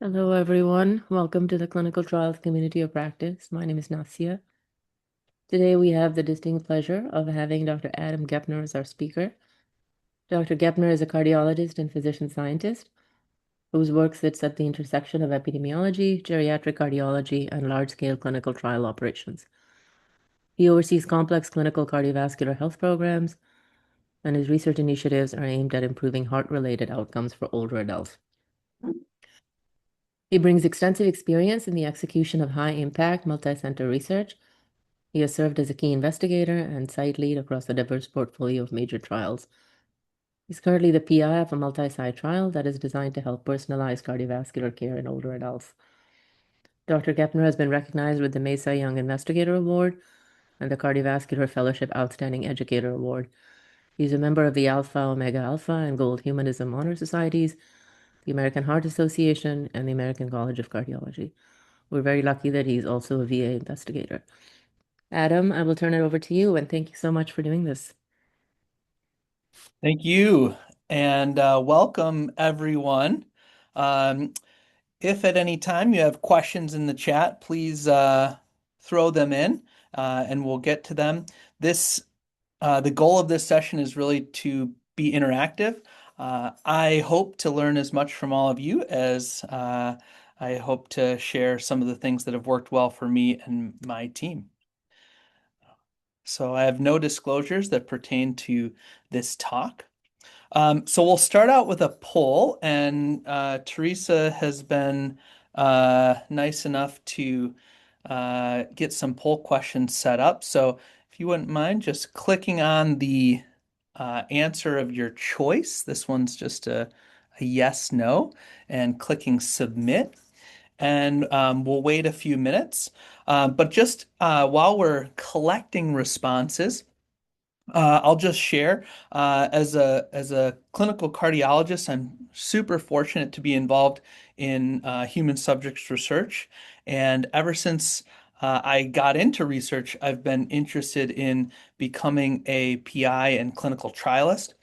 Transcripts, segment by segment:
Hello, everyone. Welcome to the Clinical Trials Community of Practice. My name is Nasia. Today, we have the distinct pleasure of having Dr. Adam Gepner as our speaker. Dr. Gepner is a cardiologist and physician scientist whose work sits at the intersection of epidemiology, geriatric cardiology, and large-scale clinical trial operations. He oversees complex clinical cardiovascular health programs, and his research initiatives are aimed at improving heart-related outcomes for older adults. He brings extensive experience in the execution of high-impact multi-center research. He has served as a key investigator and site lead across a diverse portfolio of major trials. He's currently the PI of a multi-site trial that is designed to help personalize cardiovascular care in older adults. Dr. Gepner has been recognized with the Mesa Young Investigator Award and the Cardiovascular Fellowship Outstanding Educator Award. He's a member of the Alpha Omega Alpha and Gold Humanism Honor Societies, the American Heart Association, and the American College of Cardiology. We're very lucky that he's also a VA investigator. Adam, I will turn it over to you, and thank you so much for doing this. Thank you, and welcome everyone. Um, if at any time you have questions in the chat, please throw them in, and we'll get to them. The goal of this session is really to be interactive. I hope to learn as much from all of you as I hope to share some of the things that have worked well for me and my team. So I have no disclosures that pertain to this talk. So we'll start out with a poll, and Teresa has been nice enough to get some poll questions set up. So if you wouldn't mind just clicking on the answer of your choice, this one's just a yes, no, and clicking submit. And we'll wait a few minutes. But just while we're collecting responses, I'll just share. As a clinical cardiologist, I'm super fortunate to be involved in human subjects research, and ever since I got into research, I've been interested in becoming a PI and clinical trialist.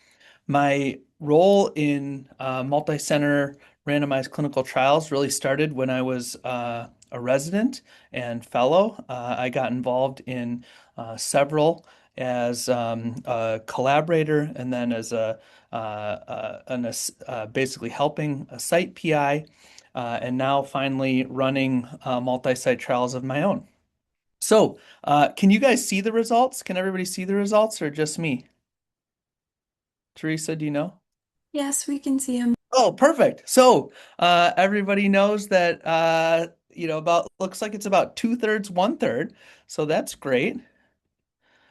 My role in multi-center randomized clinical trials really started when I was a resident and fellow. I got involved in several as a collaborator and then as basically helping a site PI, and now finally running multi-site trials of my own. So, can you guys see the results? Can everybody see the results or just me? Teresa, do you know? Yes, we can see him. Oh, perfect. So, everybody knows that about looks like it's about two-thirds, one-third. So that's great.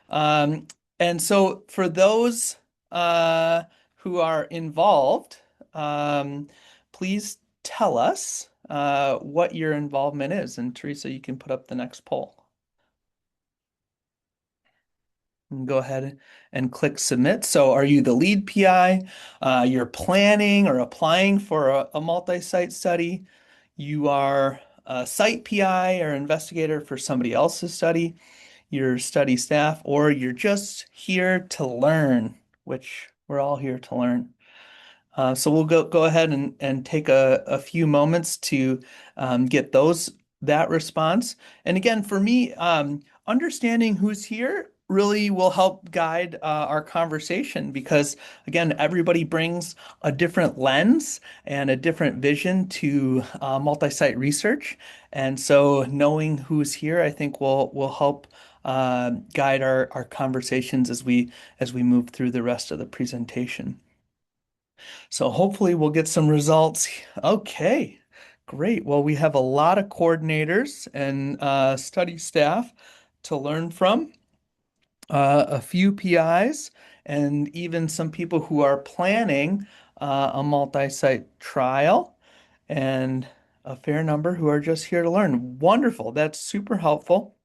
Um, and so for those who are involved, please tell us what your involvement is. And Teresa, you can put up the next poll. And go ahead and click submit. So are you the lead PI? You're planning or applying for a multi-site study. You are a site PI or investigator for somebody else's study, your study staff, or you're just here to learn, which we're all here to learn. So we'll go ahead and take a few moments to get that response. And again, for me, understanding who's here really will help guide our conversation because again, everybody brings a different lens and a different vision to multi-site research. And so knowing who's here, I think will help guide our conversations as we move through the rest of the presentation. So hopefully we'll get some results. Okay, great. Well, we have a lot of coordinators and study staff to learn from, a few PIs, and even some people who are planning a multi-site trial, and a fair number who are just here to learn. Wonderful. That's super helpful.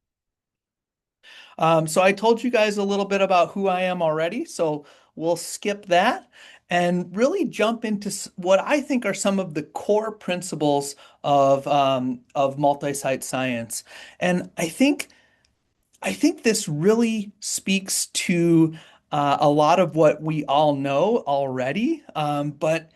So I told you guys a little bit about who I am already, so we'll skip that and really jump into what I think are some of the core principles of multi-site science. And I think this really speaks to a lot of what we all know already, but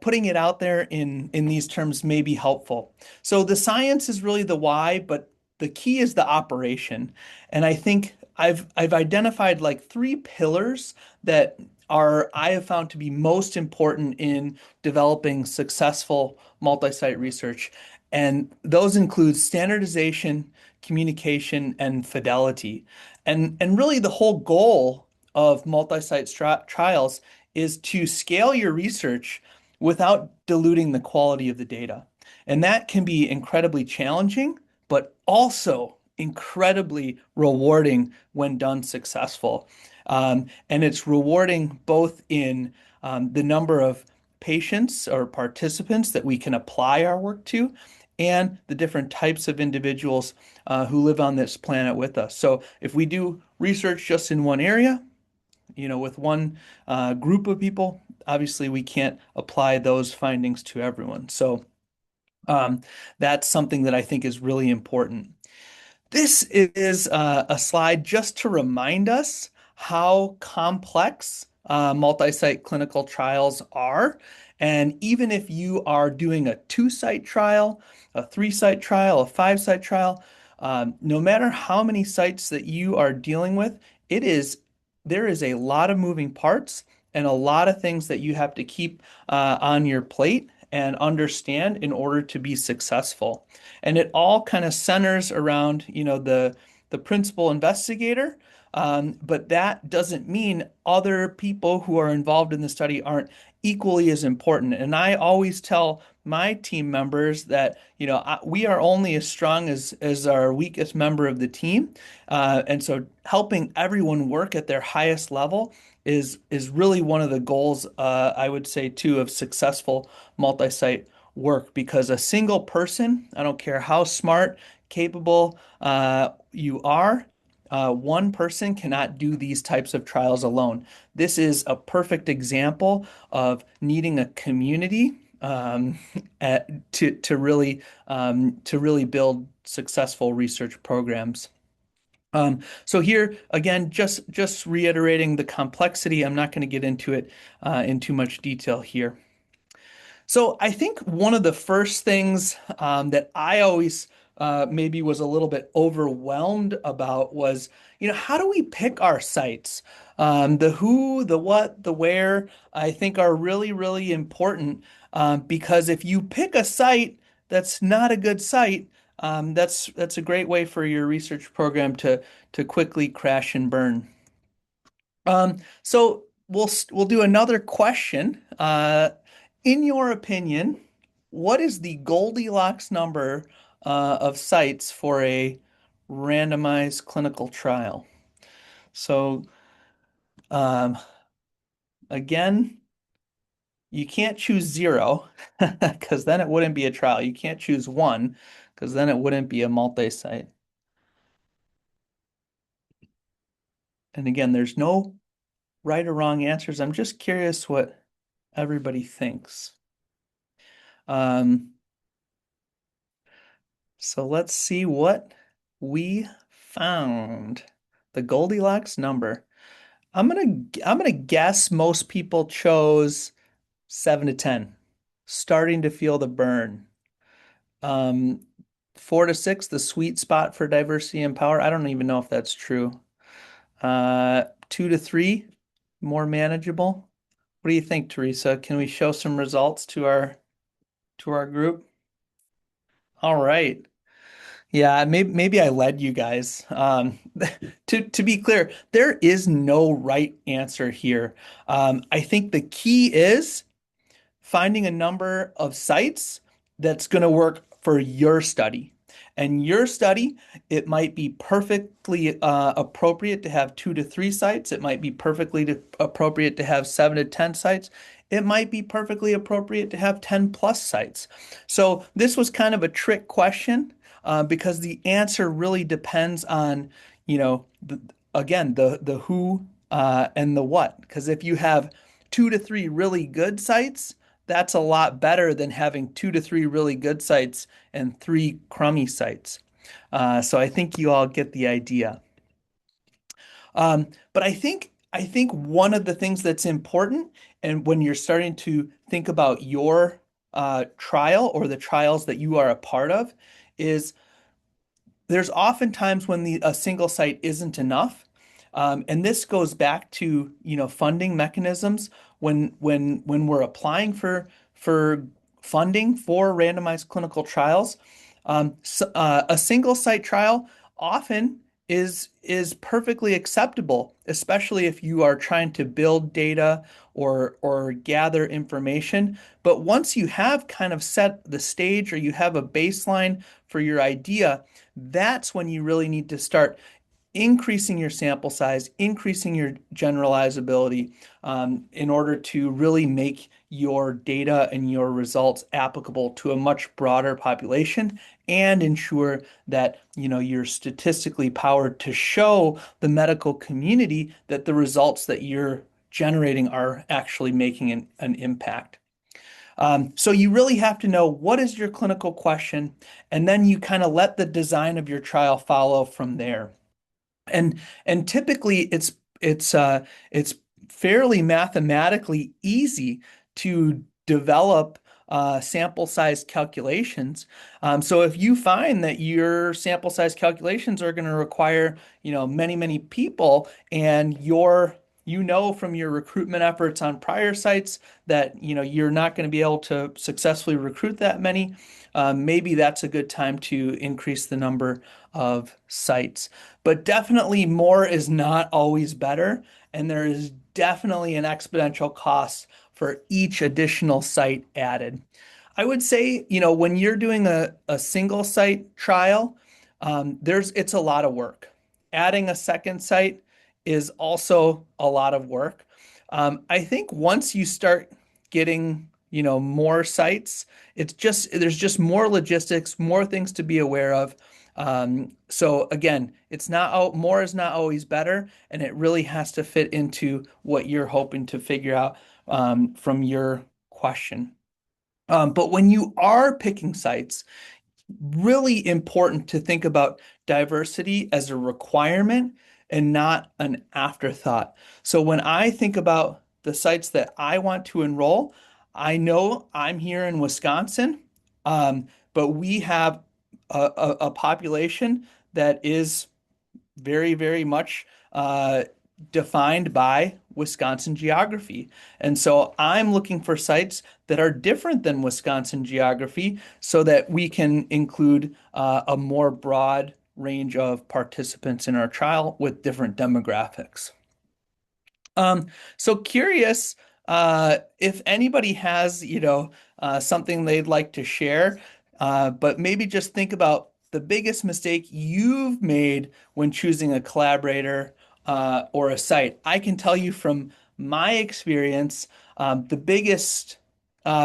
putting it out there in these terms may be helpful. So the science is really the why, but the key is the operation. And I think I've identified like three pillars that are I have found to be most important in developing successful multi-site research. And those include standardization, communication, and fidelity. And really the whole goal of multi-site trials is to scale your research without diluting the quality of the data. And that can be incredibly challenging, but also incredibly rewarding when done successful. And it's rewarding both in the number of patients or participants that we can apply our work to, and the different types of individuals who live on this planet with us. So if we do research just in one area, with one group of people, obviously we can't apply those findings to everyone. So that's something that I think is really important. This is a slide just to remind us how complex multi-site clinical trials are. And even if you are doing a two-site trial, a three-site trial, a five-site trial, no matter how many sites that you are dealing with, there is a lot of moving parts and a lot of things that you have to keep on your plate and understand in order to be successful. And it all kind of centers around, the principal investigator. But that doesn't mean other people who are involved in the study aren't equally as important. And I always tell my team members that, we are only as strong as our weakest member of the team. And so helping everyone work at their highest level is really one of the goals, I would say, too, of successful multi-site work, because a single person, I don't care how smart, capable you are, one person cannot do these types of trials alone. This is a perfect example of needing a community to really build successful research programs. So here again, just reiterating the complexity. I'm not going to get into it in too much detail here. So I think one of the first things that I always maybe was a little bit overwhelmed about was, how do we pick our sites? The who, the what, the where, I think are really, really important because if you pick a site that's not a good site, that's a great way for your research program to quickly crash and burn. So we'll do another question. In your opinion, what is the Goldilocks number of sites for a randomized clinical trial? So um, again, you can't choose 0 because then it wouldn't be a trial. You can't choose 1 because then it wouldn't be a multi-site. And again, there's no right or wrong answers. I'm just curious what everybody thinks. So let's see what we found. The Goldilocks number. I'm gonna guess most people chose 7 to 10. Starting to feel the burn. 4 to 6, the sweet spot for diversity and power. I don't even know if that's true. 2 to 3, more manageable. What do you think, Teresa? Can we show some results to our group? All right. Yeah, maybe I led you guys. To be clear, there is no right answer here. I think the key is finding a number of sites that's going to work for your study. And your study, it might be perfectly appropriate to have 2 to 3 sites. It might be perfectly appropriate to have 7 to 10 sites. It might be perfectly appropriate to have 10 plus sites. So this was kind of a trick question because the answer really depends on, again, the who and the what. Because if you have 2 to 3 really good sites, that's a lot better than having 2 to 3 really good sites and 3 crummy sites. So I think you all get the idea. But I think I think one of the things that's important, and when you're starting to think about your trial or the trials that you are a part of, is there's often times when a single site isn't enough. And this goes back to, funding mechanisms when we're applying for funding for randomized clinical trials. A single site trial often is perfectly acceptable, especially if you are trying to build data or gather information. But once you have kind of set the stage or you have a baseline for your idea, that's when you really need to start increasing your sample size, increasing your generalizability, in order to really make your data and your results applicable to a much broader population and ensure that you're statistically powered to show the medical community that the results that you're generating are actually making an impact. So you really have to know what is your clinical question, and then you kind of let the design of your trial follow from there. And typically it's fairly mathematically easy to develop sample size calculations. So if you find that your sample size calculations are going to require, many people, and from your recruitment efforts on prior sites that you're not going to be able to successfully recruit that many, maybe that's a good time to increase the number of sites. But definitely more is not always better, and there is definitely an exponential cost for each additional site added. I would say, when you're doing a single site trial, it's a lot of work. Adding a second site is also a lot of work. I think once you start getting, more sites, there's just more logistics, more things to be aware of. So again, more is not always better, and it really has to fit into what you're hoping to figure out from your question. But when you are picking sites, really important to think about diversity as a requirement and not an afterthought. So when I think about the sites that I want to enroll, I know I'm here in Wisconsin, but we have a population that is very, very much defined by Wisconsin geography. And so I'm looking for sites that are different than Wisconsin geography so that we can include a more broad range of participants in our trial with different demographics. So curious if anybody has, something they'd like to share, but maybe just think about the biggest mistake you've made when choosing a collaborator or a site. I can tell you from my experience, the biggest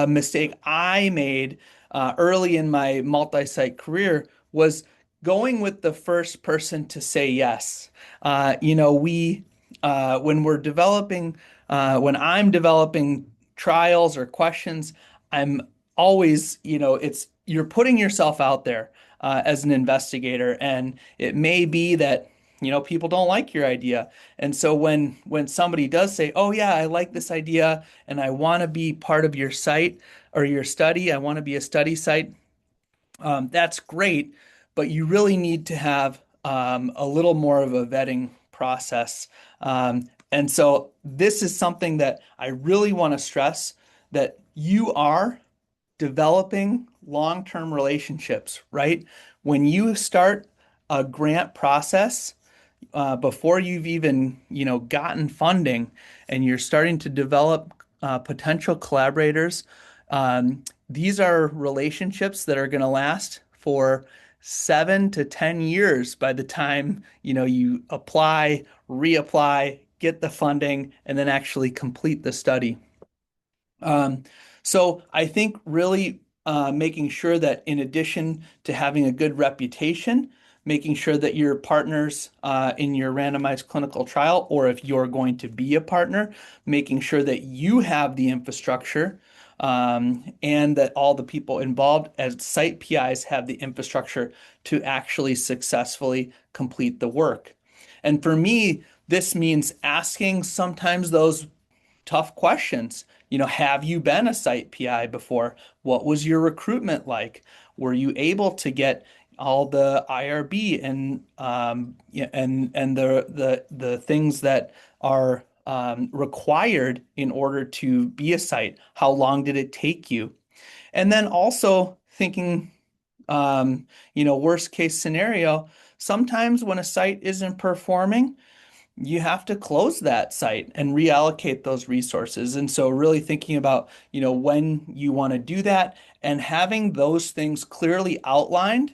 mistake I made early in my multi-site career was going with the first person to say yes. We when we're developing, when I'm developing trials or questions, I'm always, you're putting yourself out there as an investigator, and it may be that, people don't like your idea. And so when somebody does say, "Oh yeah, I like this idea and I want to be part of your site or your study, I want to be a study site," that's great, but you really need to have a little more of a vetting process. And so this is something that I really want to stress, that you are developing long-term relationships, right? When you start a grant process, before you've even, gotten funding, and you're starting to develop potential collaborators, these are relationships that are going to last for 7 to 10 years by the time, you apply, reapply, get the funding, and then actually complete the study. So I think really making sure that in addition to having a good reputation, making sure that your partners in your randomized clinical trial, or if you're going to be a partner, making sure that you have the infrastructure, and that all the people involved as site PIs have the infrastructure to actually successfully complete the work. And for me, This means asking sometimes those tough questions. Have you been a site PI before? What was your recruitment like? Were you able to get all the IRB and yeah, and the things that are required in order to be a site? How long did it take you? And then also thinking, worst case scenario, sometimes when a site isn't performing, you have to close that site and reallocate those resources. And so really thinking about, when you want to do that and having those things clearly outlined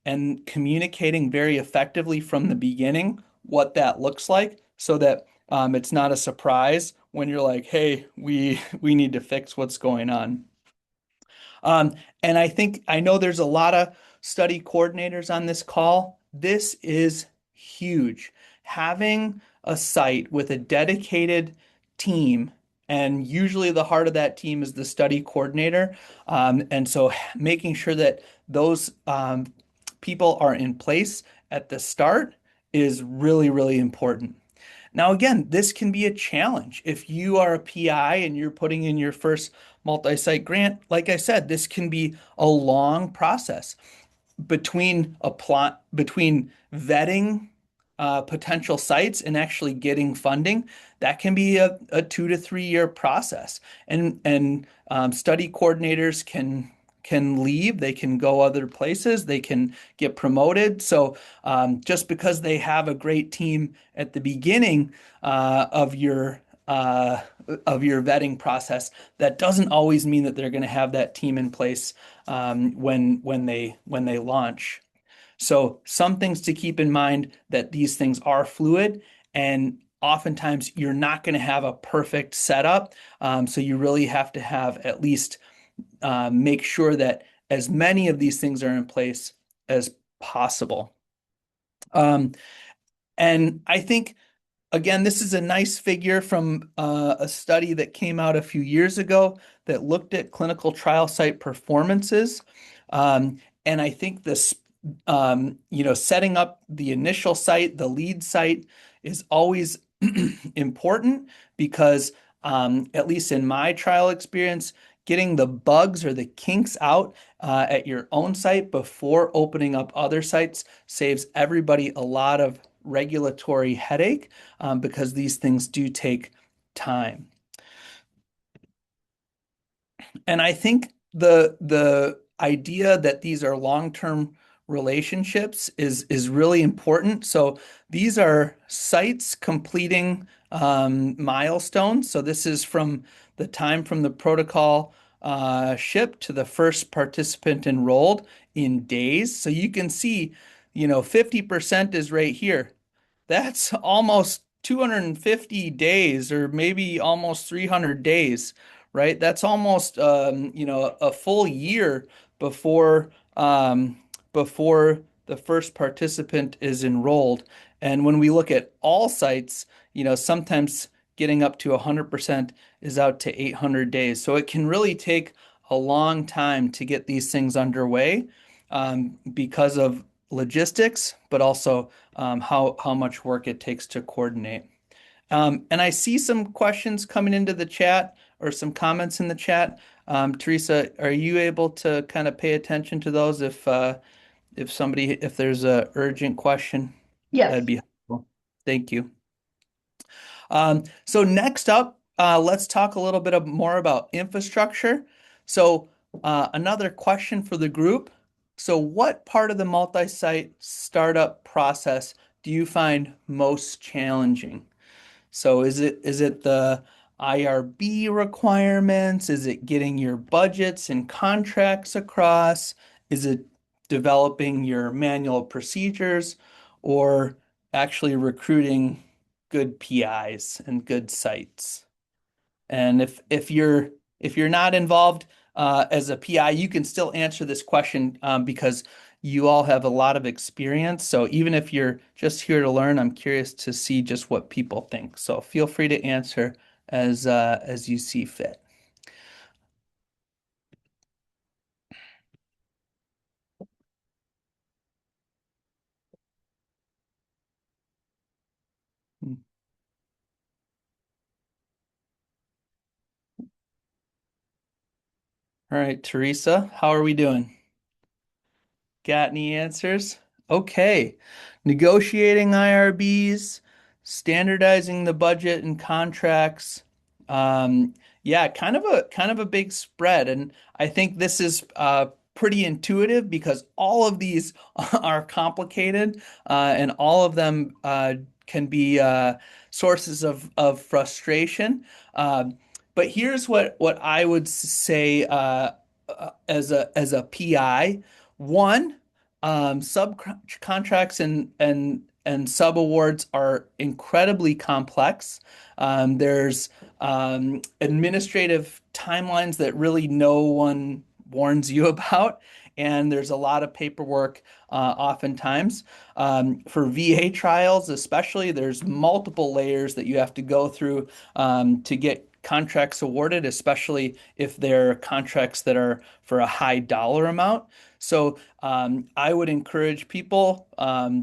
and communicating very effectively from the beginning what that looks like so that it's not a surprise when you're like, hey, we need to fix what's going on. And I know there's a lot of study coordinators on this call. This is huge. Having a site with a dedicated team, and usually the heart of that team is the study coordinator. And so making sure that those people are in place at the start is really, really important. Now, again, this can be a challenge. If you are a PI and you're putting in your first multi-site grant, like I said, this can be a long process between vetting potential sites and actually getting funding. That can be a 2 to 3 year process. And study coordinators can leave, they can go other places, they can get promoted. So just because they have a great team at the beginning uh, of your vetting process, that doesn't always mean that they're going to have that team in place when they launch. So some things to keep in mind that these things are fluid and oftentimes you're not going to have a perfect setup. So you really have to have at least make sure that as many of these things are in place as possible. Um, and I think again, this is a nice figure from a study that came out a few years ago that looked at clinical trial site performances. And I think this, setting up the initial site, the lead site, is always important because, at least in my trial experience, getting the bugs or the kinks out at your own site before opening up other sites saves everybody a lot of regulatory headache because these things do take time. And I think the idea that these are long-term relationships is really important. So these are sites completing milestones. So this is from the time from the protocol shipped to the first participant enrolled in days. So you can see, 50% is right here. That's almost 250 days or maybe almost 300 days, right? That's almost a full year before before the first participant is enrolled. And when we look at all sites, sometimes getting up to 100% is out to 800 days. So it can really take a long time to get these things underway because of logistics, but also how much work it takes to coordinate. And I see some questions coming into the chat or some comments in the chat. Teresa, are you able to kind of pay attention to those if there's a urgent question? Yes. That'd be helpful. Thank you. So next up, let's talk a little bit more about infrastructure. So another question for the group. So what part of the multi-site startup process do you find most challenging? So is it the IRB requirements? Is it getting your budgets and contracts across? Is it developing your manual procedures or actually recruiting good PIs and good sites? And if you're not involved as a PI, you can still answer this question because you all have a lot of experience. So even if you're just here to learn, I'm curious to see just what people think. So feel free to answer as you see fit. All right, Teresa, how are we doing? Got any answers? Okay. Negotiating IRBs, standardizing the budget and contracts. Yeah, kind of a big spread. And I think this is pretty intuitive because all of these are complicated, and all of them can be sources of frustration. But here's what I would say as a PI. One, subcontracts and subawards are incredibly complex. There's administrative timelines that really no one warns you about, and there's a lot of paperwork oftentimes. For VA trials, especially, there's multiple layers that you have to go through to get contracts awarded, especially if they're contracts that are for a high dollar amount. So I would encourage people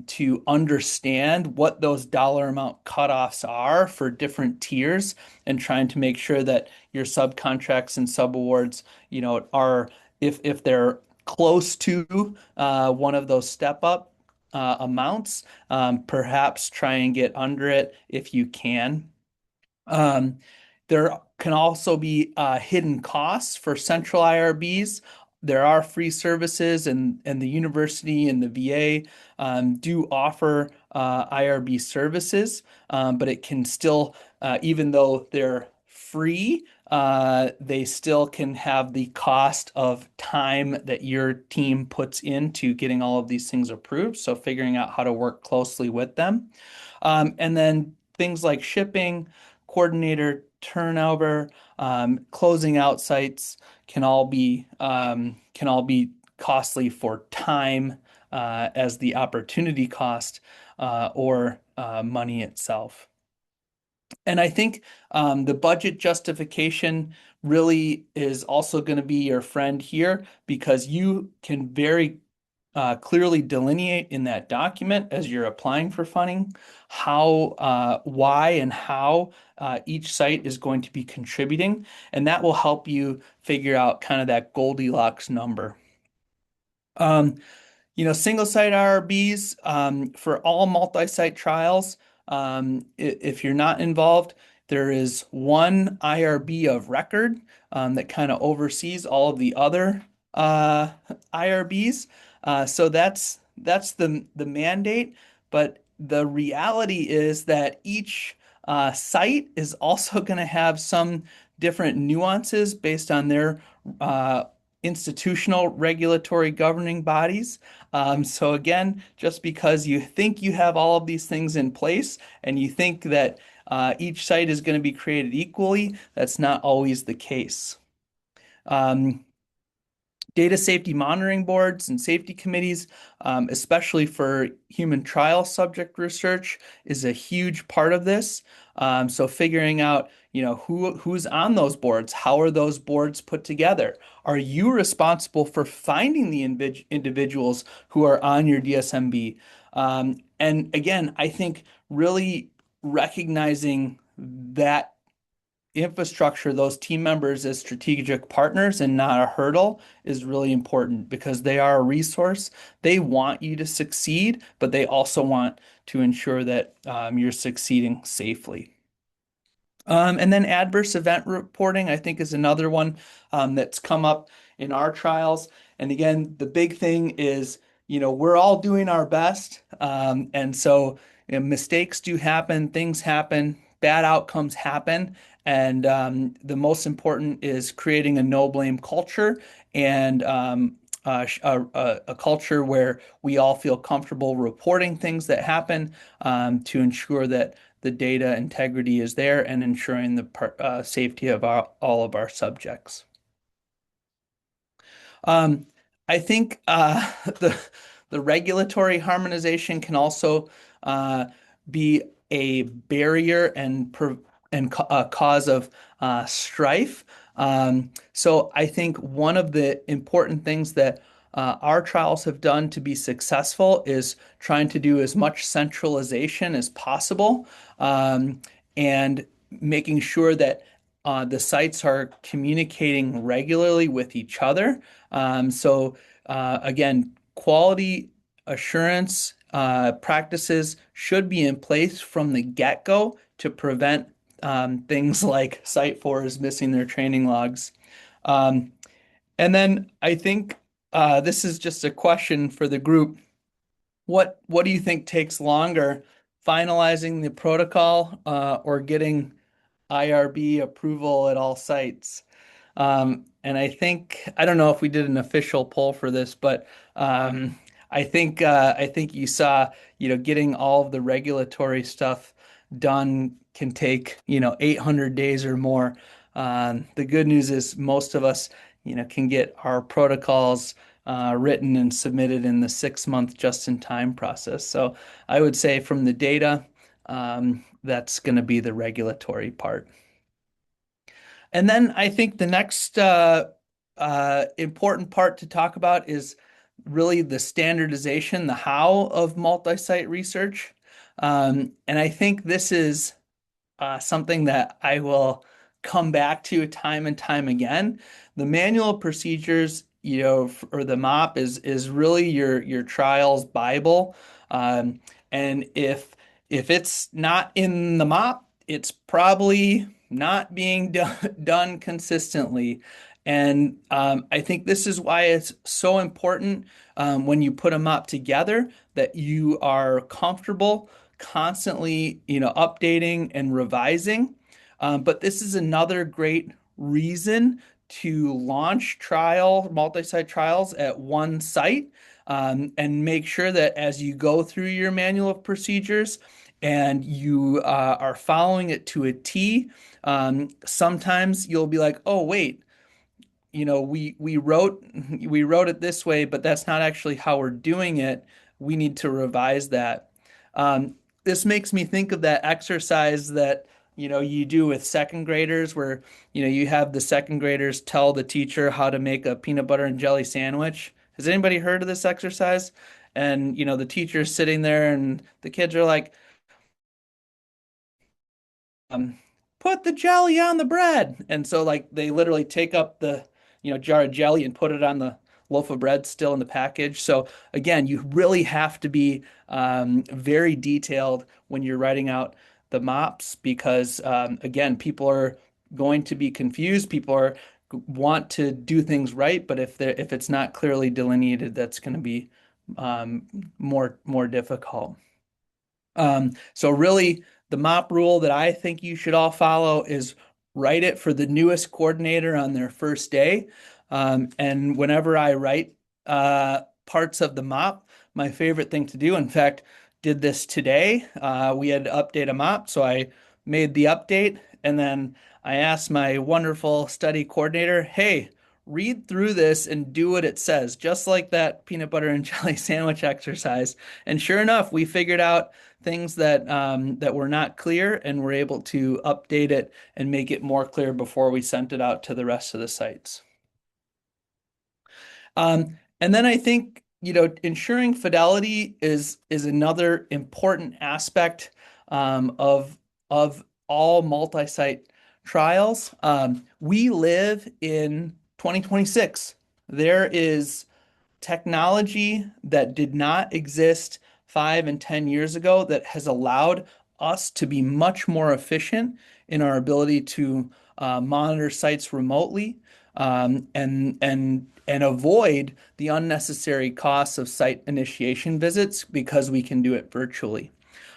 to understand what those dollar amount cutoffs are for different tiers and trying to make sure that your subcontracts and subawards, are if they're close to one of those step up amounts, perhaps try and get under it if you can. Um, there can also be hidden costs for central IRBs. There are free services, and the university and the VA do offer IRB services, but it can still, even though they're free, they still can have the cost of time that your team puts into getting all of these things approved. So figuring out how to work closely with them. And then things like shipping, coordinator turnover, closing out sites can all be costly for time as the opportunity cost or money itself. And I think the budget justification really is also going to be your friend here because you can very clearly delineate in that document as you're applying for funding why and how each site is going to be contributing, and that will help you figure out kind of that Goldilocks number. Um, Single site IRBs for all multi-site trials. If you're not involved, there is one IRB of record that kind of oversees all of the other IRBs. So that's the mandate. But the reality is that each site is also going to have some different nuances based on their institutional regulatory governing bodies. So again, just because you think you have all of these things in place and you think that each site is going to be created equally, that's not always the case. Um, Data safety monitoring boards and safety committees, especially for human trial subject research, is a huge part of this. So figuring out, who's on those boards, how are those boards put together? Are you responsible for finding the individuals who are on your DSMB? And again, I think really recognizing that infrastructure, those team members as strategic partners and not a hurdle is really important because they are a resource. They want you to succeed, but they also want to ensure that you're succeeding safely. And then adverse event reporting, I think, is another one that's come up in our trials. And again, the big thing is, we're all doing our best. And so mistakes do happen, things happen, bad outcomes happen. And the most important is creating a no blame culture and a culture where we all feel comfortable reporting things that happen to ensure that the data integrity is there and ensuring the safety of all of our subjects. Um, I think the regulatory harmonization can also be a barrier and a cause of strife. So I think one of the important things that our trials have done to be successful is trying to do as much centralization as possible, and making sure that the sites are communicating regularly with each other. Again, quality assurance practices should be in place from the get-go to prevent things like Site 4 is missing their training logs. And then I think this is just a question for the group. What do you think takes longer, finalizing the protocol or getting IRB approval at all sites? And I don't know if we did an official poll for this, but I think you saw, getting all of the regulatory stuff done can take, 800 days or more. The good news is most of us, can get our protocols written and submitted in the 6-month just-in-time process. So I would say from the data, that's going to be the regulatory part. And then I think the next important part to talk about is really the standardization, the how of multi-site research. And I think this is something that I will come back to time and time again. The manual of procedures, or the MOP is really your trials Bible. And if it's not in the MOP, it's probably not being done consistently. And I think this is why it's so important when you put a MOP together that you are comfortable constantly, updating and revising. But this is another great reason to launch multi-site trials at one site, and make sure that as you go through your manual of procedures and you are following it to a T, sometimes you'll be like, oh, wait, we wrote it this way, but that's not actually how we're doing it. We need to revise that. This makes me think of that exercise that you do with second graders where you have the second graders tell the teacher how to make a peanut butter and jelly sandwich. Has anybody heard of this exercise? And the teacher's sitting there and the kids are like, um, put the jelly on the bread. And so like they literally take up the, jar of jelly and put it on the loaf of bread still in the package. So again, you really have to be very detailed when you're writing out the MOPs because again, people are going to be confused. People want to do things right, but if it's not clearly delineated, that's going to be more difficult. So really, the MOP rule that I think you should all follow is write it for the newest coordinator on their first day. And whenever I write parts of the MOP, my favorite thing to do, in fact, did this today. We had to update a MOP, so I made the update, and then I asked my wonderful study coordinator, hey, read through this and do what it says, just like that peanut butter and jelly sandwich exercise. And sure enough, we figured out things that were not clear and were able to update it and make it more clear before we sent it out to the rest of the sites. And then I think, ensuring fidelity is another important aspect of all multi-site trials. We live in 2026. There is technology that did not exist 5 and 10 years ago that has allowed us to be much more efficient in our ability to monitor sites remotely, and avoid the unnecessary costs of site initiation visits because we can do it virtually.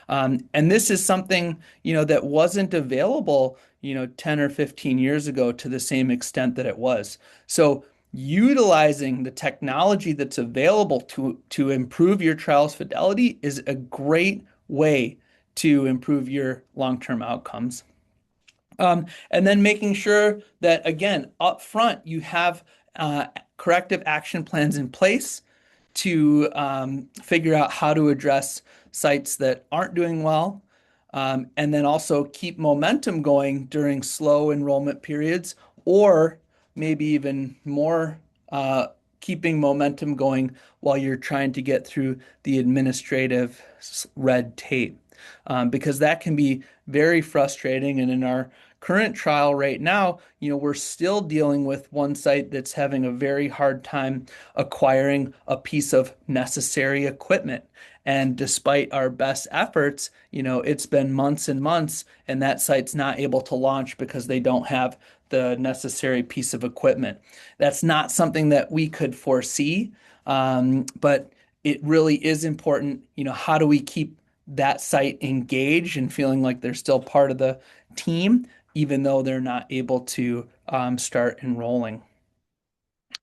And this is something, that wasn't available, 10 or 15 years ago to the same extent that it was. So utilizing the technology that's available to improve your trial's fidelity is a great way to improve your long-term outcomes. And then making sure that, again, up front, you have corrective action plans in place to figure out how to address sites that aren't doing well, and then also keep momentum going during slow enrollment periods, or maybe even more, keeping momentum going while you're trying to get through the administrative red tape. Because that can be very frustrating. And in our current trial right now, we're still dealing with one site that's having a very hard time acquiring a piece of necessary equipment. And despite our best efforts, it's been months and months, and that site's not able to launch because they don't have the necessary piece of equipment. That's not something that we could foresee, but it really is important. How do we keep that site engaged and feeling like they're still part of the team, even though they're not able to start enrolling?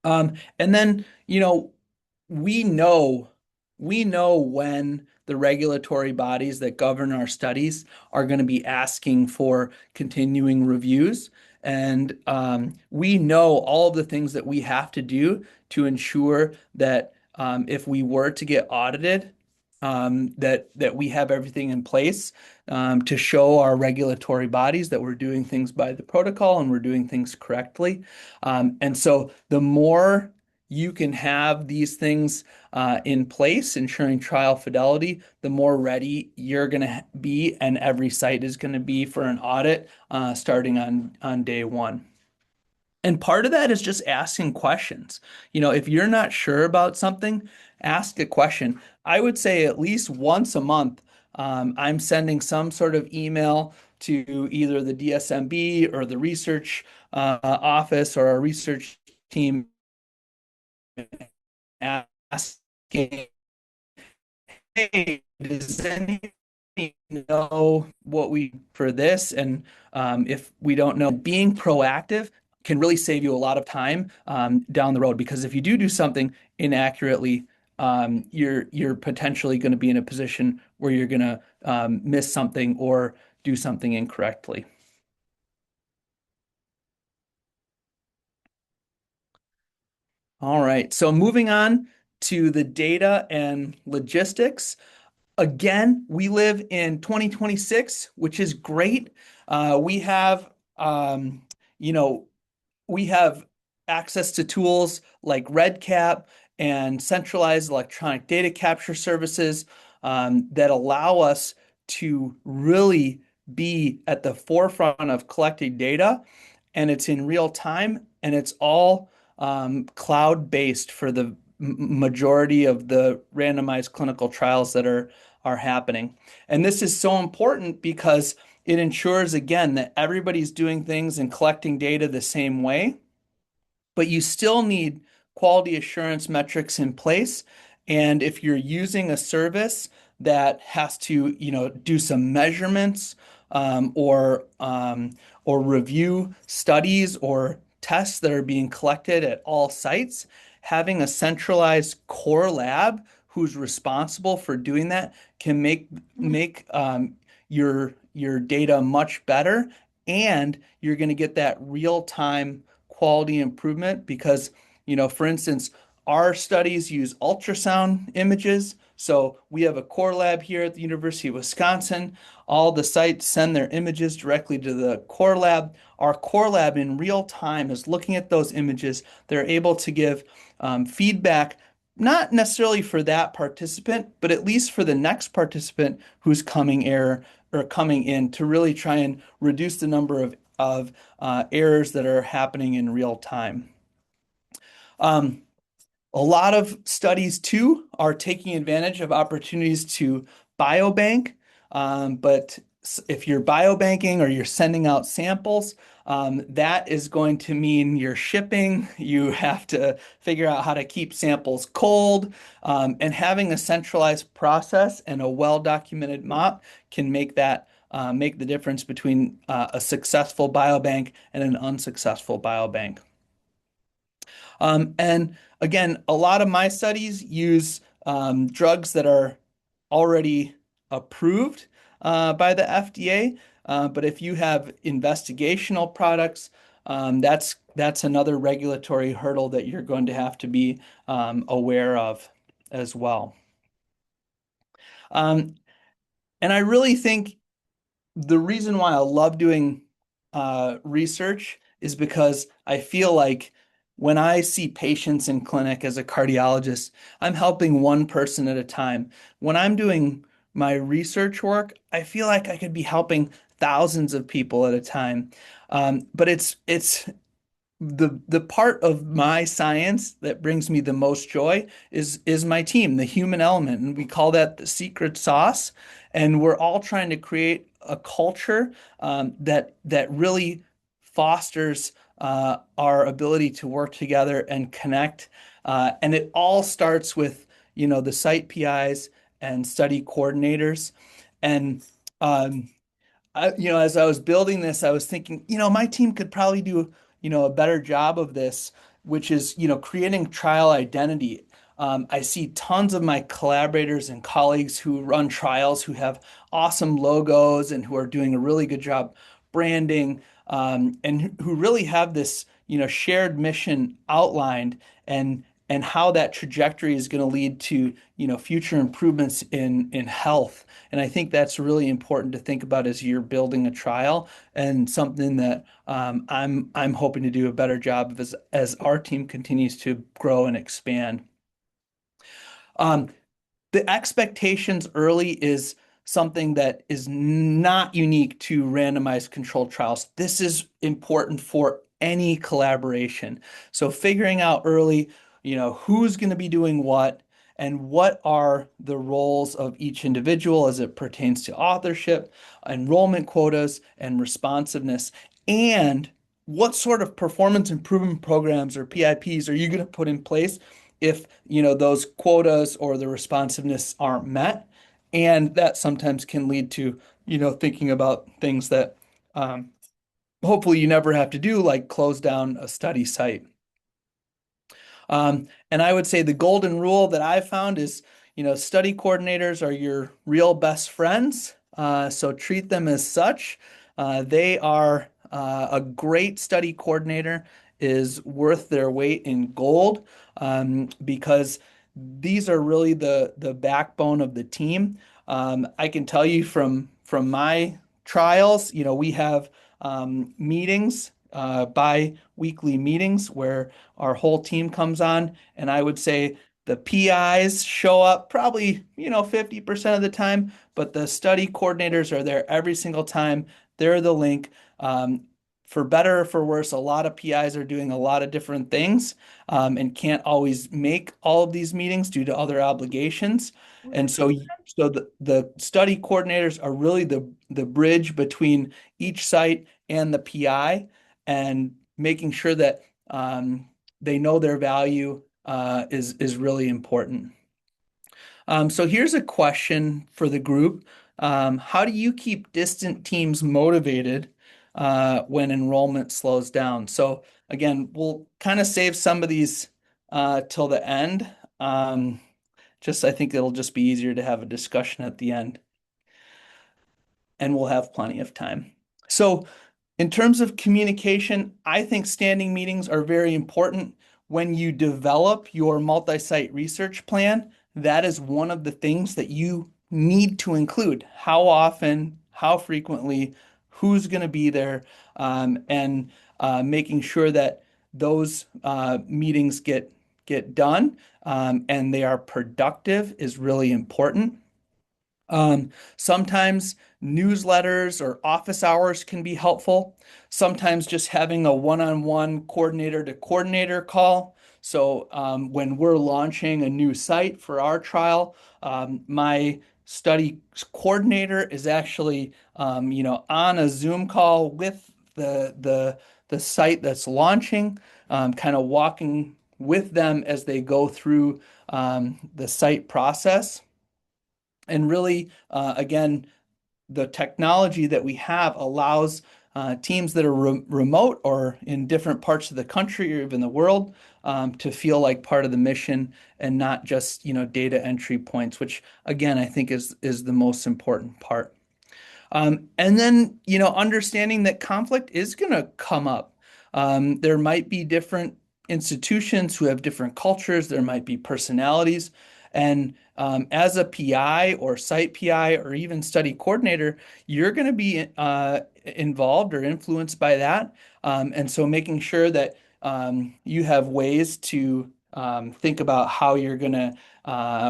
And then, we know we know when the regulatory bodies that govern our studies are going to be asking for continuing reviews. And we know all of the things that we have to do to ensure that if we were to get audited, that we have everything in place to show our regulatory bodies that we're doing things by the protocol and we're doing things correctly. And so the more you can have these things in place, ensuring trial fidelity, the more ready you're going to be, and every site is going to be for an audit starting on day one. And part of that is just asking questions. If you're not sure about something, ask a question. I would say at least once a month, I'm sending some sort of email to either the DSMB or the research office or our research team asking, hey, does anybody know what we for this? And if we don't know, being proactive can really save you a lot of time down the road, because if you do something inaccurately, you're potentially going to be in a position where you're going to miss something or do something incorrectly. All right, so moving on to the data and logistics. Again, we live in 2026, which is great. We have, you know, we have access to tools like REDCap and centralized electronic data capture services that allow us to really be at the forefront of collecting data, and it's in real time, and it's all cloud-based for the majority of the randomized clinical trials that are happening. And this is so important because it ensures, again, that everybody's doing things and collecting data the same way, but you still need quality assurance metrics in place. And if you're using a service that has to, do some measurements or review studies or tests that are being collected at all sites, having a centralized core lab who's responsible for doing that can make your data much better, and you're going to get that real-time quality improvement because, for instance, our studies use ultrasound images. So we have a core lab here at the University of Wisconsin. All the sites send their images directly to the core lab. Our core lab in real time is looking at those images. They're able to give feedback, not necessarily for that participant, but at least for the next participant who's coming in, to really try and reduce the number of errors that are happening in real time. A lot of studies too are taking advantage of opportunities to biobank, but if you're biobanking or you're sending out samples, that is going to mean you're shipping. You have to figure out how to keep samples cold, and having a centralized process and a well-documented map can make the difference between a successful biobank and an unsuccessful biobank. And again, a lot of my studies use drugs that are already approved by the FDA. But if you have investigational products, that's another regulatory hurdle that you're going to have to be aware of as well. And I really think the reason why I love doing research is because I feel like when I see patients in clinic as a cardiologist, I'm helping one person at a time. When I'm doing my research work, I feel like I could be helping thousands of people at a time. But it's the part of my science that brings me the most joy is my team, the human element, and we call that the secret sauce. And we're all trying to create a culture that really fosters our ability to work together and connect. And it all starts with, the site PIs and study coordinators. And as I was building this, I was thinking, my team could probably do, a better job of this, which is, creating trial identity. I see tons of my collaborators and colleagues who run trials who have awesome logos and who are doing a really good job branding, and who really have this, shared mission outlined and how that trajectory is going to lead to, future improvements in health. And I think that's really important to think about as you're building a trial, and something that I'm hoping to do a better job of as our team continues to grow and expand. Um, the expectations early is something that is not unique to randomized controlled trials. This is important for any collaboration. So figuring out early, who's going to be doing what and what are the roles of each individual as it pertains to authorship, enrollment quotas, and responsiveness, and what sort of performance improvement programs or PIPs are you going to put in place if those quotas or the responsiveness aren't met. And that sometimes can lead to thinking about things that hopefully you never have to do, like close down a study site. And I would say the golden rule that I've found is, study coordinators are your real best friends. So treat them as such. They are a great study coordinator is worth their weight in gold, because these are really the backbone of the team. I can tell you from my trials, we have meetings, bi-weekly meetings where our whole team comes on, and I would say the PIs show up probably, 50% of the time, but the study coordinators are there every single time. They're the link. For better or for worse, a lot of PIs are doing a lot of different things, and can't always make all of these meetings due to other obligations. And so the study coordinators are really the bridge between each site and the PI, and making sure that they know their value is really important. So here's a question for the group. How do you keep distant teams motivated when enrollment slows down? So again, we'll kind of save some of these till the end. I think it'll just be easier to have a discussion at the end, and we'll have plenty of time. So in terms of communication, I think standing meetings are very important. When you develop your multi-site research plan, that is one of the things that you need to include. How often, how frequently, who's going to be there, and making sure that those meetings get done, and they are productive is really important. Sometimes newsletters or office hours can be helpful. Sometimes just having a one-on-one coordinator to coordinator call. So when we're launching a new site for our trial, my study coordinator is actually on a Zoom call with the site that's launching, kind of walking with them as they go through the site process. And really, again, the technology that we have allows teams that are remote or in different parts of the country or even the world, to feel like part of the mission and not just, data entry points, which again, I think is the most important part. And then, understanding that conflict is going to come up. There might be different institutions who have different cultures. There might be personalities. And as a PI or site PI or even study coordinator, you're going to be involved or influenced by that. And so making sure that you have ways to think about how you're going to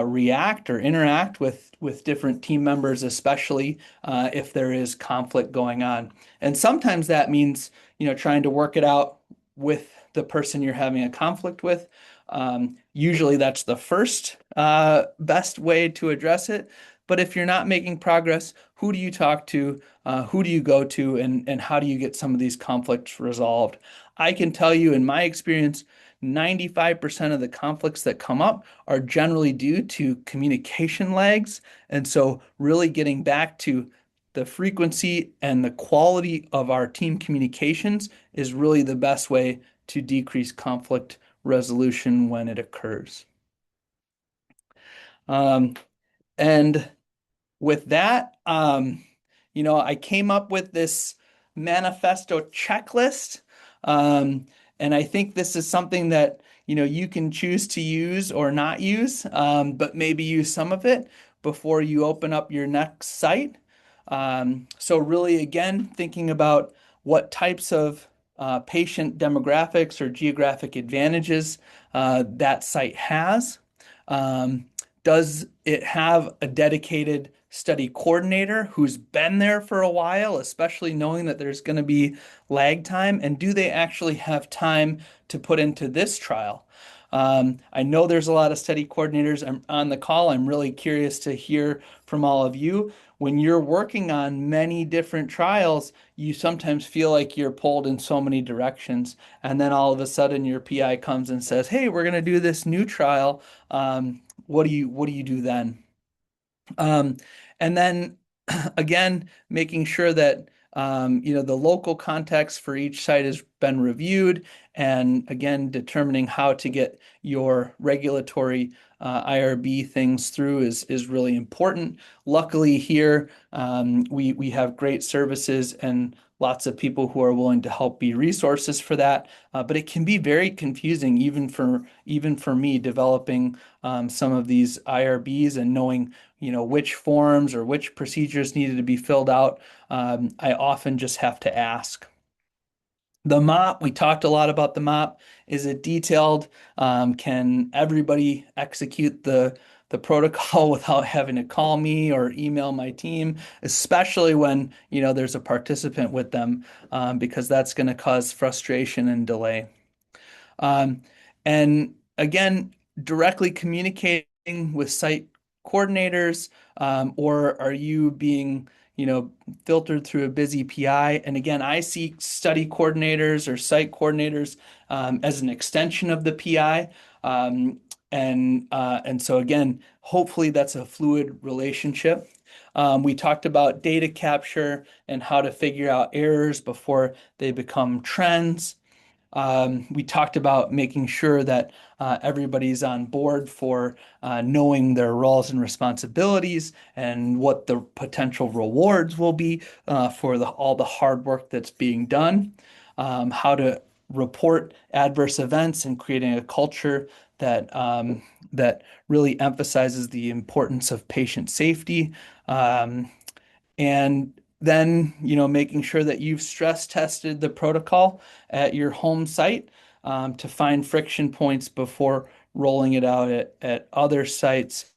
react or interact with different team members, especially if there is conflict going on. And sometimes that means, trying to work it out with the person you're having a conflict with. Usually that's the first best way to address it. But if you're not making progress, who do you talk to? Who do you go to? And how do you get some of these conflicts resolved? I can tell you in my experience, 95% of the conflicts that come up are generally due to communication lags. And so, really getting back to the frequency and the quality of our team communications is really the best way to decrease conflict resolution when it occurs. And with that, I came up with this manifesto checklist. And I think this is something that, you can choose to use or not use, but maybe use some of it before you open up your next site. So really, again, thinking about what types of patient demographics or geographic advantages that site has. Does it have a dedicated study coordinator who's been there for a while, especially knowing that there's going to be lag time? And do they actually have time to put into this trial? I know there's a lot of study coordinators on the call. I'm really curious to hear from all of you. When you're working on many different trials, you sometimes feel like you're pulled in so many directions. And then all of a sudden your PI comes and says, "Hey, we're going to do this new trial. What do you do then?" Um, and then again, making sure that the local context for each site has been reviewed, and again, determining how to get your regulatory IRB things through is really important. Luckily here, we have great services and lots of people who are willing to help be resources for that. But it can be very confusing, even for me, developing some of these IRBs and knowing which forms or which procedures needed to be filled out. I often just have to ask. The MOP, we talked a lot about the MOP. Is it detailed? Can everybody execute the protocol without having to call me or email my team, especially when there's a participant with them, because that's going to cause frustration and delay. Um, and again, directly communicating with site coordinators, or are you being, filtered through a busy PI? And again, I see study coordinators or site coordinators as an extension of the PI. And so again, hopefully that's a fluid relationship. We talked about data capture and how to figure out errors before they become trends. We talked about making sure that everybody's on board for knowing their roles and responsibilities and what the potential rewards will be for all the hard work that's being done, how to report adverse events and creating a culture that really emphasizes the importance of patient safety. And then, making sure that you've stress tested the protocol at your home site to find friction points before rolling it out at other sites.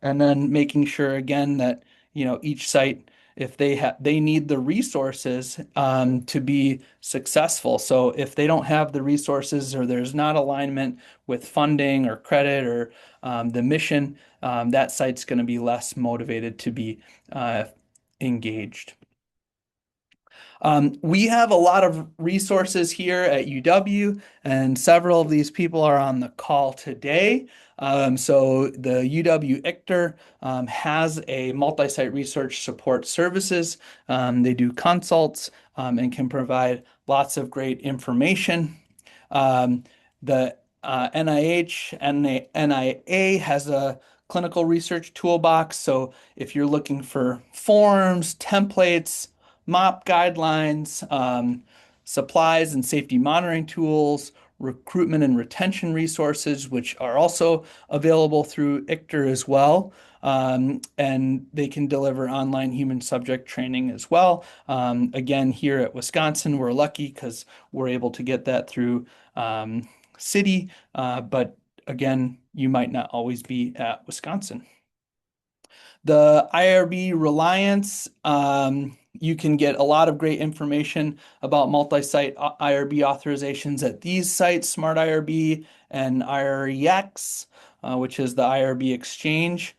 And then making sure again that, each site, if they need the resources to be successful. So if they don't have the resources or there's not alignment with funding or credit or the mission, that site's going to be less motivated to be engaged. We have a lot of resources here at UW, and several of these people are on the call today. So the UW ICTR has a multi-site research support services. They do consults and can provide lots of great information. The NIH and the NIA has a clinical research toolbox. So if you're looking for forms, templates, MOP guidelines, supplies and safety monitoring tools, recruitment and retention resources, which are also available through ICTR as well. And they can deliver online human subject training as well. Again, here at Wisconsin, we're lucky because we're able to get that through City, but again, you might not always be at Wisconsin. The IRB Reliance, you can get a lot of great information about multi-site IRB authorizations at these sites, Smart IRB and IREX, which is the IRB exchange.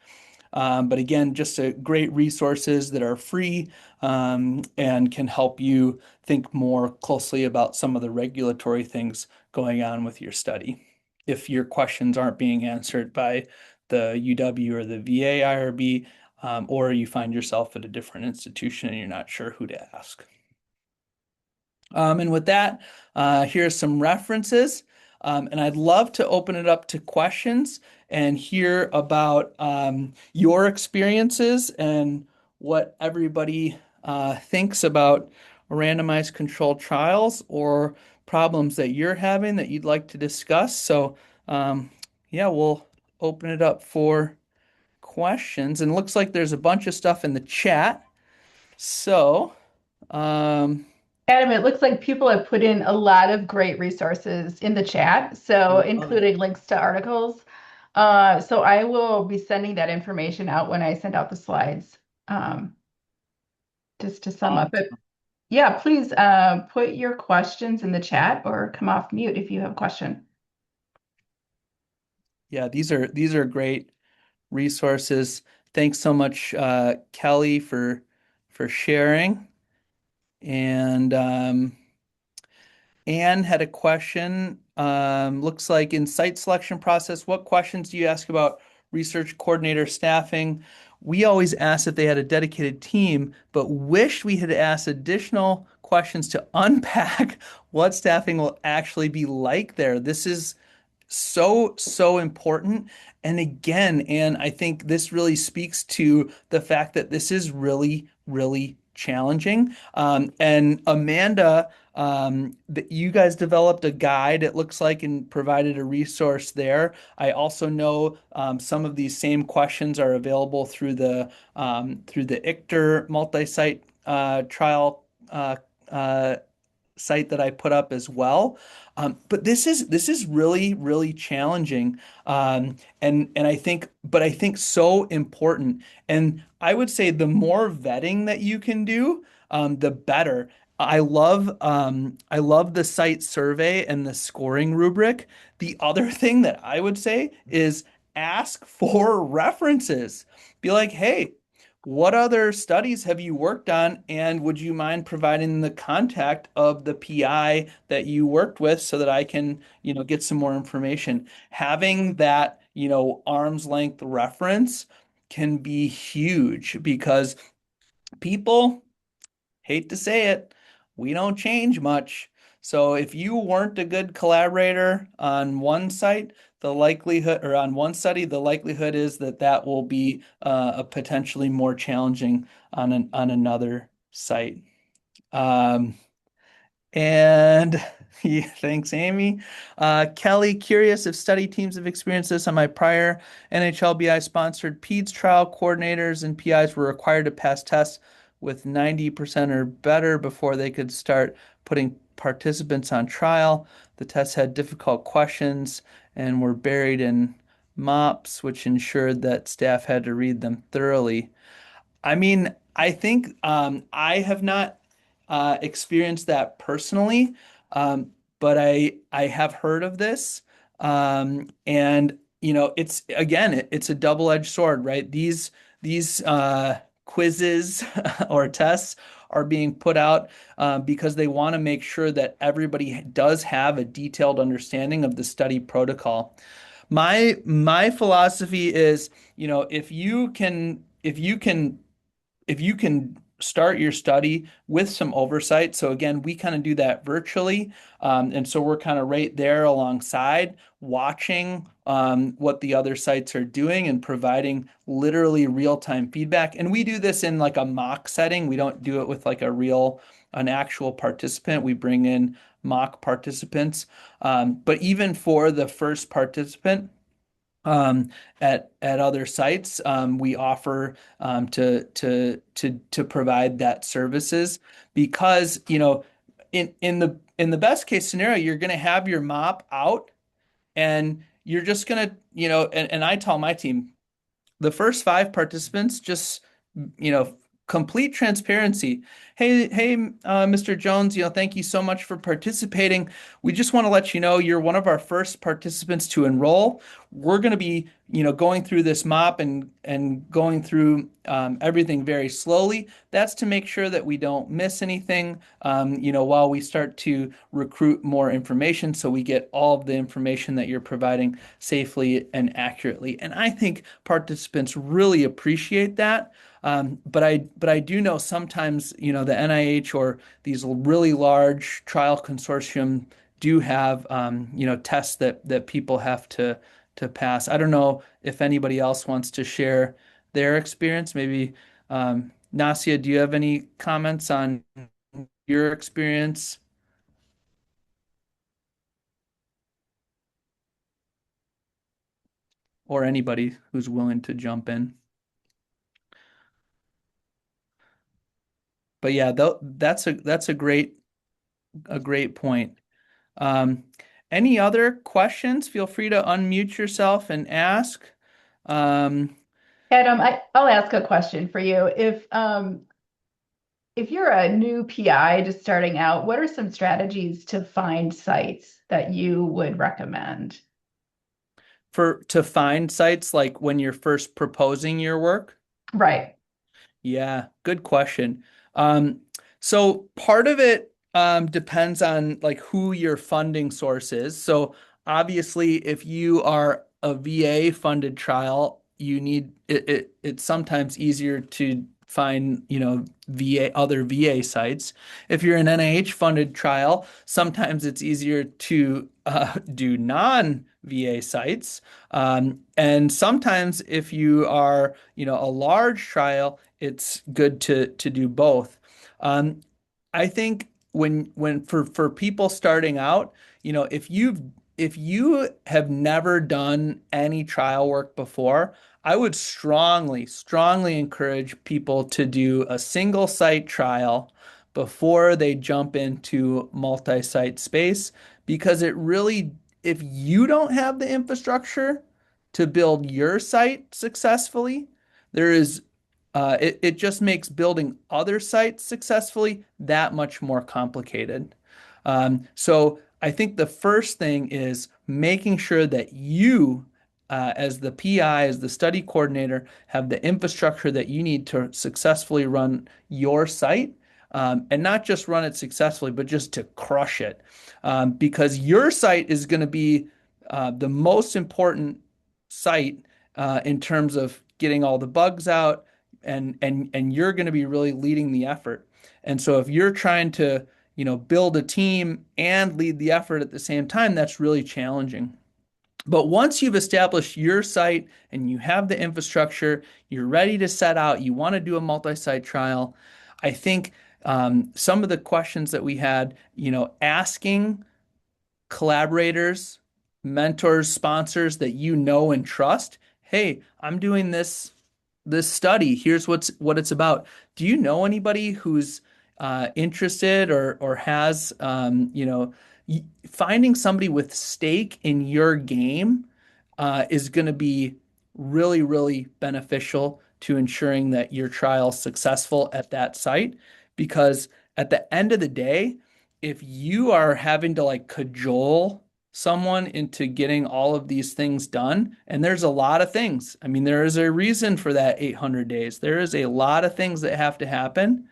But again, just great resources that are free and can help you think more closely about some of the regulatory things going on with your study. If your questions aren't being answered by the UW or the VA IRB, or you find yourself at a different institution and you're not sure who to ask. And with that, here's some references. And I'd love to open it up to questions and hear about your experiences and what everybody thinks about randomized controlled trials or problems that you're having that you'd like to discuss. So, yeah, we'll open it up for questions. And it looks like there's a bunch of stuff in the chat. So, Adam, it looks like people have put in a lot of great resources in the chat, so including links to articles. So I will be sending that information out when I send out the slides, just to sum up. But yeah, please put your questions in the chat or come off mute if you have a question. Yeah, these are great resources. Thanks so much, Kelly, for sharing. And Anne had a question. Looks like in site selection process, what questions do you ask about research coordinator staffing? We always asked if they had a dedicated team, but wish we had asked additional questions to unpack what staffing will actually be like there. This is so important. And again, and I think this really speaks to the fact that this is really challenging. And Amanda, that you guys developed a guide, it looks like, and provided a resource there. I also know some of these same questions are available through the ICTR multi-site trial site that I put up as well. But this is really challenging, and I think so important. And I would say the more vetting that you can do, the better. I love the site survey and the scoring rubric. The other thing that I would say is ask for references. Be like, hey, what other studies have you worked on, and would you mind providing the contact of the PI that you worked with so that I can, get some more information? Having that, arm's length reference can be huge because people, hate to say it, we don't change much. So if you weren't a good collaborator on one site, the likelihood, or on one study, the likelihood is that that will be a potentially more challenging on another site. Um, and yeah, thanks, Amy. Kelly, curious if study teams have experienced this on my prior NHLBI sponsored PEDS trial. Coordinators and PIs were required to pass tests with 90% or better before they could start putting participants on trial. The tests had difficult questions and were buried in MOPS, which ensured that staff had to read them thoroughly. I mean, I think I have not experienced that personally, but I have heard of this, and it's again it's a double-edged sword, right? These quizzes or tests are being put out because they want to make sure that everybody does have a detailed understanding of the study protocol. My philosophy is, if you can start your study with some oversight. So again, we kind of do that virtually. And so we're kind of right there alongside watching what the other sites are doing and providing literally real-time feedback. And we do this in like a mock setting. We don't do it with like an actual participant. We bring in mock participants. But even for the first participant, um, at other sites. We offer to provide that services because in the best case scenario, you're going to have your mop out and you're just gonna, and I tell my team, the first 5 participants just, complete transparency. Hey, Mr. Jones, thank you so much for participating. We just want to let you know you're one of our first participants to enroll. We're going to be, going through this mop and going through everything very slowly. That's to make sure that we don't miss anything, while we start to recruit more information, so we get all of the information that you're providing safely and accurately. And I think participants really appreciate that. But I do know sometimes, the NIH or these really large trial consortium do have, tests that people have to pass. I don't know if anybody else wants to share their experience. Maybe, Nasia, do you have any comments on your experience? Or anybody who's willing to jump in. But yeah, that's a great point. Um, any other questions? Feel free to unmute yourself and ask. Um, Adam, I'll ask a question for you. If you're a new PI just starting out, what are some strategies to find sites that you would recommend? to find sites like when you're first proposing your work? Right. Yeah, good question. Um, so part of it depends on like who your funding source is. So obviously, if you are a VA funded trial, you need it's sometimes easier to find, other VA sites. If you're an NIH funded trial, sometimes it's easier to do non-VA sites. And sometimes if you are, a large trial, it's good to do both. Um, I think when for people starting out, if you have never done any trial work before, I would strongly, strongly encourage people to do a single site trial before they jump into multi-site space, because if you don't have the infrastructure to build your site successfully, there is it just makes building other sites successfully that much more complicated. So I think the first thing is making sure that you, as the PI, as the study coordinator, have the infrastructure that you need to successfully run your site. And not just run it successfully, but just to crush it. Because your site is going to be the most important site in terms of getting all the bugs out, and you're going to be really leading the effort. And so if you're trying to, build a team and lead the effort at the same time, that's really challenging. But once you've established your site and you have the infrastructure, you're ready to set out, you want to do a multi-site trial, I think some of the questions that we had, asking collaborators, mentors, sponsors that you know and trust, hey, I'm doing this study. Here's what it's about. Do you know anybody who's interested or has, finding somebody with stake in your game is going to be really, really beneficial to ensuring that your trial is successful at that site. Because at the end of the day, if you are having to like cajole someone into getting all of these things done, and there's a lot of things. I mean, there is a reason for that 800 days. There is a lot of things that have to happen.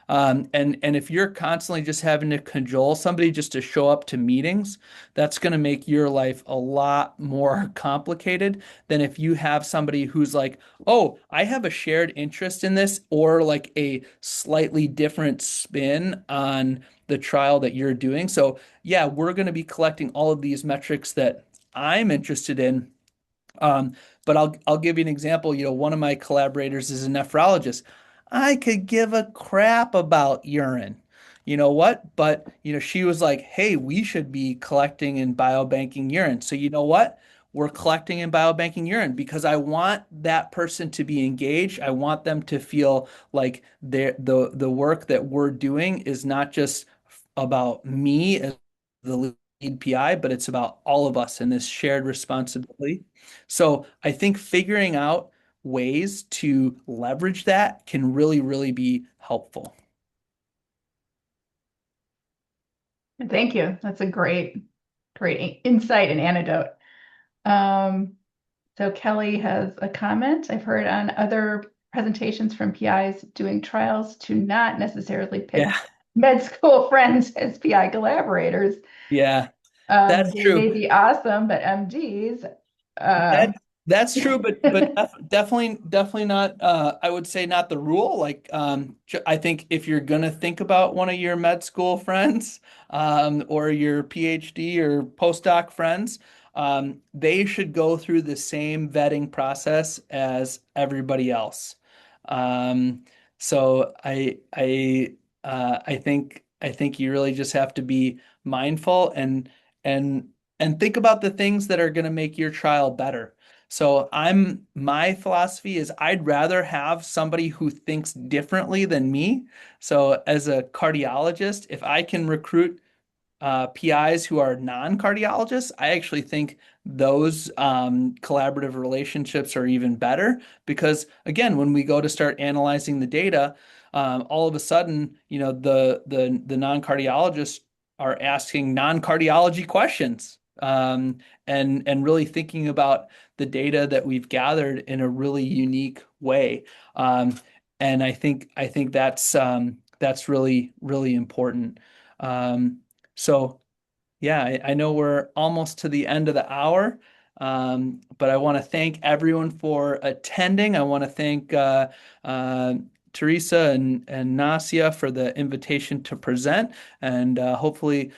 And if you're constantly just having to cajole somebody just to show up to meetings, that's going to make your life a lot more complicated than if you have somebody who's like, oh, I have a shared interest in this, or like a slightly different spin on the trial that you're doing. So yeah, we're going to be collecting all of these metrics that I'm interested in. Um, but I'll give you an example. One of my collaborators is a nephrologist. I could give a crap about urine. You know what? But she was like, "Hey, we should be collecting and biobanking urine." So you know what? We're collecting and biobanking urine because I want that person to be engaged. I want them to feel like the work that we're doing is not just about me as the lead PI, but it's about all of us and this shared responsibility. So I think figuring out ways to leverage that can really, really be helpful. Thank you. That's a great insight and anecdote. So Kelly has a comment. I've heard on other presentations from PIs doing trials to not necessarily pick Yeah, med school friends as PI collaborators. yeah, that's They true. may be awesome, but MDs, That that's true, but definitely not. I would say not the rule. Like, I think if you're gonna think about one of your med school friends, or your PhD or postdoc friends, they should go through the same vetting process as everybody else. Um, so I think you really just have to be mindful and and think about the things that are going to make your trial better. So my philosophy is I'd rather have somebody who thinks differently than me. So as a cardiologist, if I can recruit PIs who are non-cardiologists, I actually think those collaborative relationships are even better because, again, when we go to start analyzing the data, all of a sudden, the non-cardiologists are asking non-cardiology questions, and really thinking about the data that we've gathered in a really unique way. And I think that's really, really important. Um, so yeah, I know we're almost to the end of the hour, but I want to thank everyone for attending. I want to thank uh, Teresa and Nasia for the invitation to present, and hopefully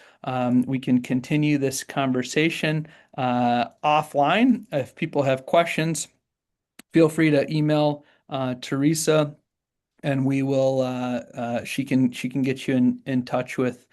we can continue this conversation offline. If people have questions, feel free to email Teresa and we will she can get you in touch with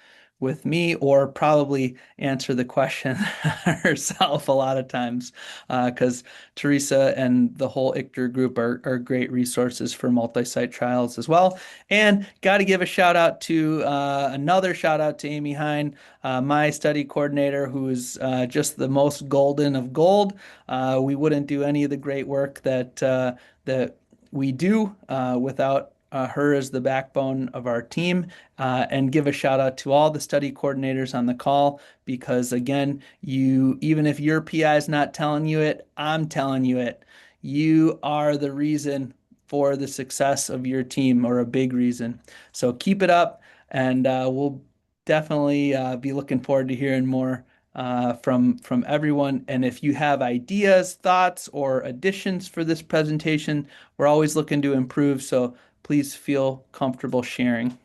me or probably answer the question herself a lot of times because Teresa and the whole ICTR group are great resources for multi-site trials as well. And got to give a shout out to another shout out to Amy Hine, my study coordinator, who is just the most golden of gold. We wouldn't do any of the great work that we do without her as the backbone of our team, and give a shout out to all the study coordinators on the call because, again, even if your PI is not telling you it, I'm telling you it. You are the reason for the success of your team, or a big reason. So keep it up, and we'll definitely be looking forward to hearing more from everyone. And if you have ideas, thoughts, or additions for this presentation, we're always looking to improve. So please feel comfortable sharing.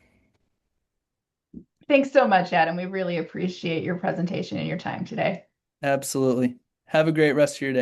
Thanks so much, Adam. We really appreciate your presentation and your time today. Absolutely. Have a great rest of your day.